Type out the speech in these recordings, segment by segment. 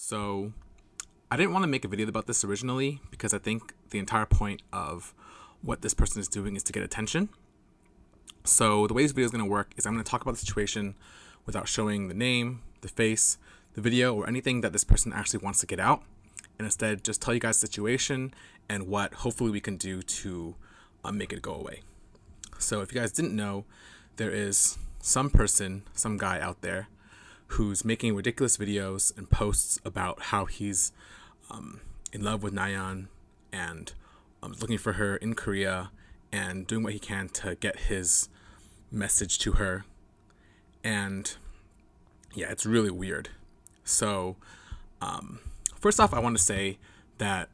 So I didn't want to make a video about this originally because I think the entire point of what this person is doing is to get attention. So the way this video is going to work is I'm going to talk about the situation without showing the name, the face, the video, or anything that this person actually wants to get out, and instead just tell you guys the situation and what hopefully we can do to make it go away. So if you guys didn't know, there is some person, some guy out there who's making ridiculous videos and posts about how he's in love with Nayeon and looking for her in Korea and doing what he can to get his message to her. And yeah, it's really weird. So first off, I want to say that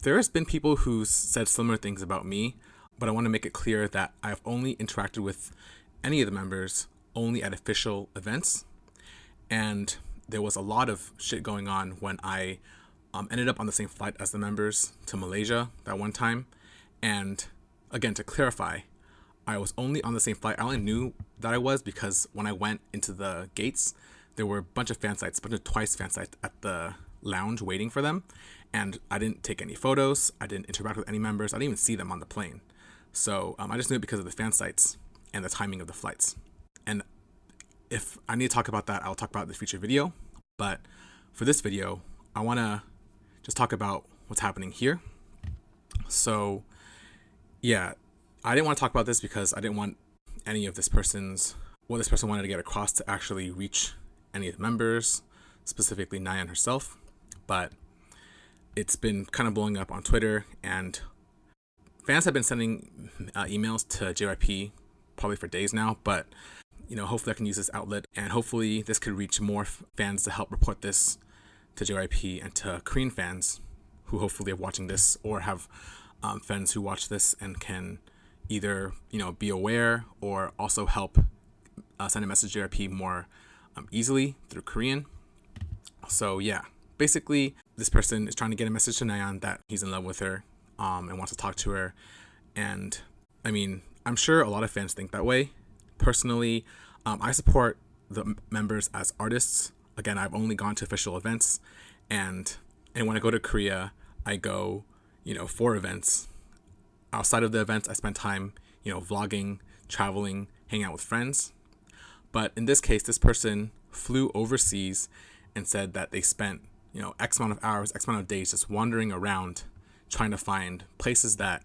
there has been people who said similar things about me, but I want to make it clear that I've only interacted with any of the members only at official events. And there was a lot of shit going on when I ended up on the same flight as the members to Malaysia that one time. And again, to clarify, I was only on the same flight. I only knew that I was because when I went into the gates, there were a bunch of fan sites, a bunch of Twice fan sites at the lounge waiting for them. And I didn't take any photos. I didn't interact with any members. I didn't even see them on the plane. So I just knew it because of the fan sites and the timing of the flights. And if I need to talk about that, I'll talk about it in the future video. But for this video, I want to just talk about what's happening here. So yeah, I didn't want to talk about this because I didn't want any of what this person wanted to get across to actually reach any of the members, specifically Nayeon herself. But it's been kind of blowing up on Twitter, and fans have been sending emails to JYP probably for days now, but hopefully I can use this outlet, and hopefully this could reach more fans to help report this to JYP and to Korean fans who hopefully are watching this or have fans who watch this and can either be aware or also help send a message to JYP more easily through Korean. So yeah, basically this person is trying to get a message to Nayeon that he's in love with her and wants to talk to her. And I mean, I'm sure a lot of fans think that way. Personally, I support the members as artists. Again, I've only gone to official events, and when I go to Korea, I go, for events. Outside of the events, I spend time, vlogging, traveling, hanging out with friends. But in this case, this person flew overseas and said that they spent, X amount of hours, X amount of days just wandering around trying to find places that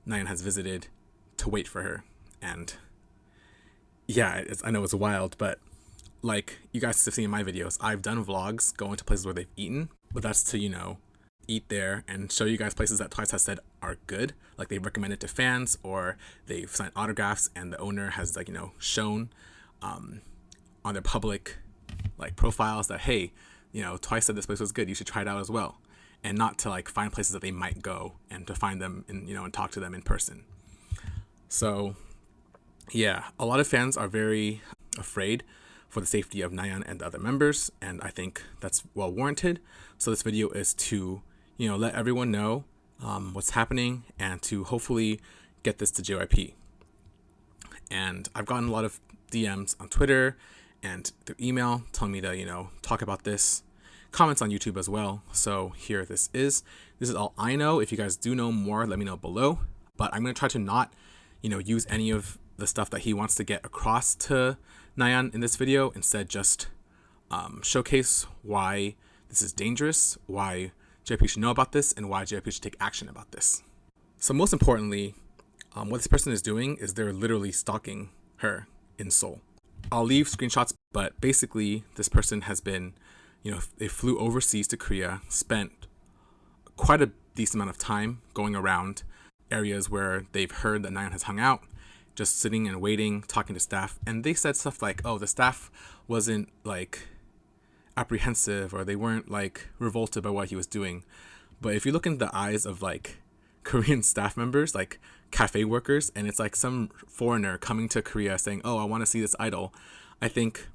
Nayeon has visited to wait for her. And yeah, I know it's wild, but like you guys have seen in my videos, I've done vlogs going to places where they've eaten, but that's to, eat there and show you guys places that Twice has said are good. Like they've recommended to fans, or they've signed autographs and the owner has shown on their public profiles that, hey, Twice said this place was good, you should try it out as well. And not to find places that they might go and to find them and, and talk to them in person. So yeah, a lot of fans are very afraid for the safety of Nayeon and the other members, and I think that's well warranted. So this video is to, let everyone know what's happening and to hopefully get this to JYP. And I've gotten a lot of DMs on Twitter and through email telling me to, talk about this, comments on YouTube as well. So here this is all I know. If you guys do know more, let me know below. But I'm going to try to not, use any of the stuff that he wants to get across to Nayeon in this video. Instead, just showcase why this is dangerous, why JYP should know about this, and why JYP should take action about this. So most importantly, what this person is doing is they're literally stalking her in Seoul. I'll leave screenshots, but basically this person has been, they flew overseas to Korea, spent quite a decent amount of time going around areas where they've heard that Nayeon has hung out, just sitting and waiting, talking to staff. And they said stuff like, oh, the staff wasn't apprehensive, or they weren't revolted by what he was doing. But if you look into the eyes of Korean staff members, cafe workers, and it's some foreigner coming to Korea saying, oh, I want to see this idol, I think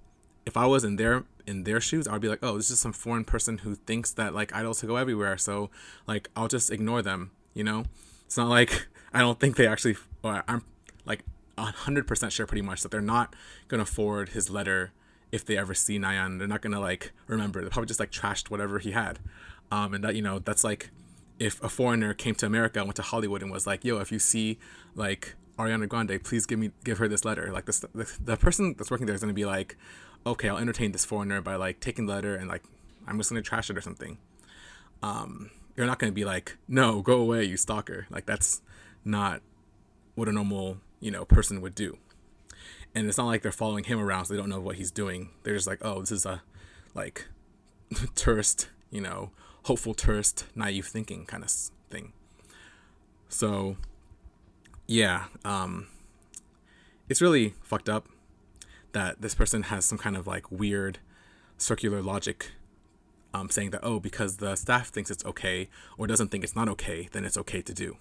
if I was in their shoes, I would be like, oh, this is some foreign person who thinks that idols go everywhere, so I'll just ignore them. It's not I don't think they actually, or I'm 100% sure pretty much that they're not going to forward his letter if they ever see Nayeon, they're not gonna like remember. They're probably just like trashed whatever he had. And that, that's like if a foreigner came to America, went to Hollywood, and was like, "Yo, if you see like Ariana Grande, please give her this letter." Like the person that's working there is gonna be like, "Okay, I'll entertain this foreigner by like taking the letter and like I'm just gonna trash it or something." You're not gonna be like, "No, go away, you stalker." Like that's not what a normal person would do. And it's not like they're following him around so they don't know what he's doing. They're just like, "Oh, this is a like tourist, hopeful tourist, naive thinking kind of thing." So yeah, it's really fucked up that this person has some kind of like weird circular logic, saying that, oh, because the staff thinks it's okay or doesn't think it's not okay, then it's okay to do.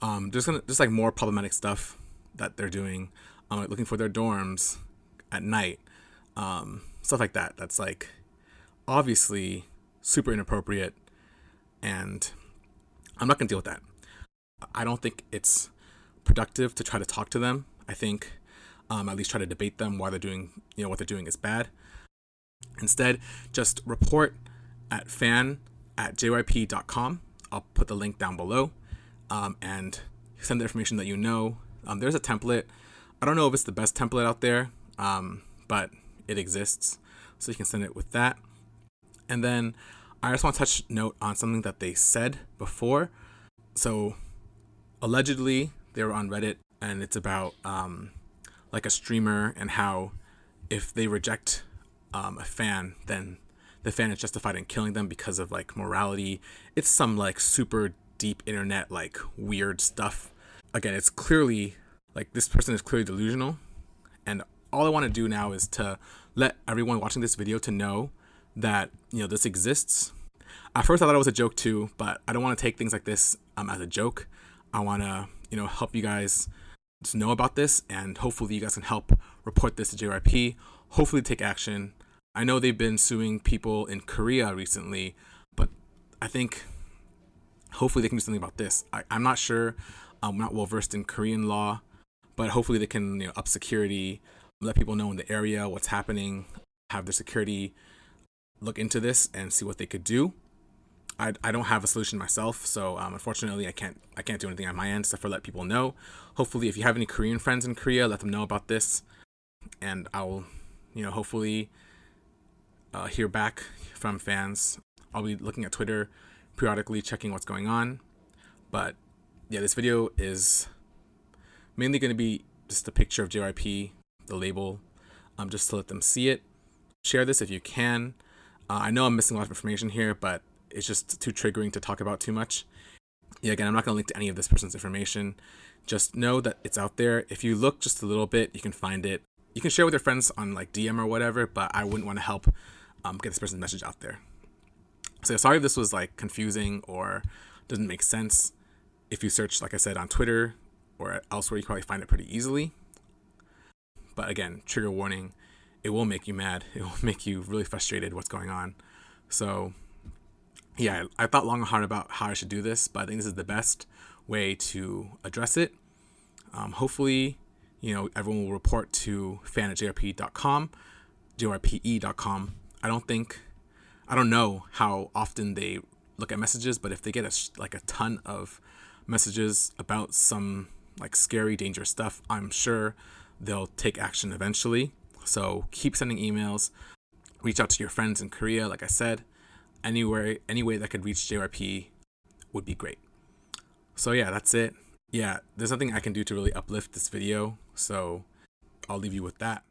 There's like more problematic stuff that they're doing, like looking for their dorms at night, stuff like that. That's like obviously super inappropriate, and I'm not gonna deal with that. I don't think it's productive to try to talk to them. I think at least try to debate them why they're doing what they're doing is bad. Instead, just report at fan@jyp.com. I'll put the link down below, and send the information that you know. There's a template. I don't know if it's the best template out there, but it exists, so you can send it with that. And then I just want to touch note on something that they said before. So allegedly they were on Reddit, and it's about like a streamer and how if they reject a fan, then the fan is justified in killing them because of like morality. It's some like super deep internet like weird stuff. Again, it's clearly like this person is clearly delusional, and all I want to do now is to let everyone watching this video to know that this exists. At first I thought it was a joke too, but I don't want to take things like this as a joke. I want to help you guys to know about this, and hopefully you guys can help report this to JYP, hopefully take action. I know they've been suing people in Korea recently, but I think hopefully they can do something about this. I'm not sure. I'm not well versed in Korean law, but hopefully they can up security, let people know in the area what's happening, have their security look into this and see what they could do. I don't have a solution myself, so unfortunately I can't do anything on my end except for let people know. Hopefully, if you have any Korean friends in Korea, let them know about this, and I'll hopefully hear back from fans. I'll be looking at Twitter periodically, checking what's going on. But yeah, this video is mainly going to be just a picture of JYP, the label, just to let them see it. Share this if you can. I know I'm missing a lot of information here, but it's just too triggering to talk about too much. Yeah, again, I'm not going to link to any of this person's information. Just know that it's out there. If you look just a little bit, you can find it. You can share with your friends on like DM or whatever, but I wouldn't want to help get this person's message out there. So sorry if this was like confusing or doesn't make sense. If you search, like I said, on Twitter or elsewhere, you can probably find it pretty easily. But again, trigger warning, it will make you mad. It will make you really frustrated what's going on. So yeah, I thought long and hard about how I should do this, but I think this is the best way to address it. Hopefully, everyone will report to fan@jyp.com, jype.com. I don't know how often they look at messages, but if they get a ton of messages about some like scary, dangerous stuff, I'm sure they'll take action eventually. So keep sending emails, reach out to your friends in Korea. Like I said, any way that could reach JYP would be great. So yeah, that's it. Yeah, there's nothing I can do to really uplift this video, so I'll leave you with that.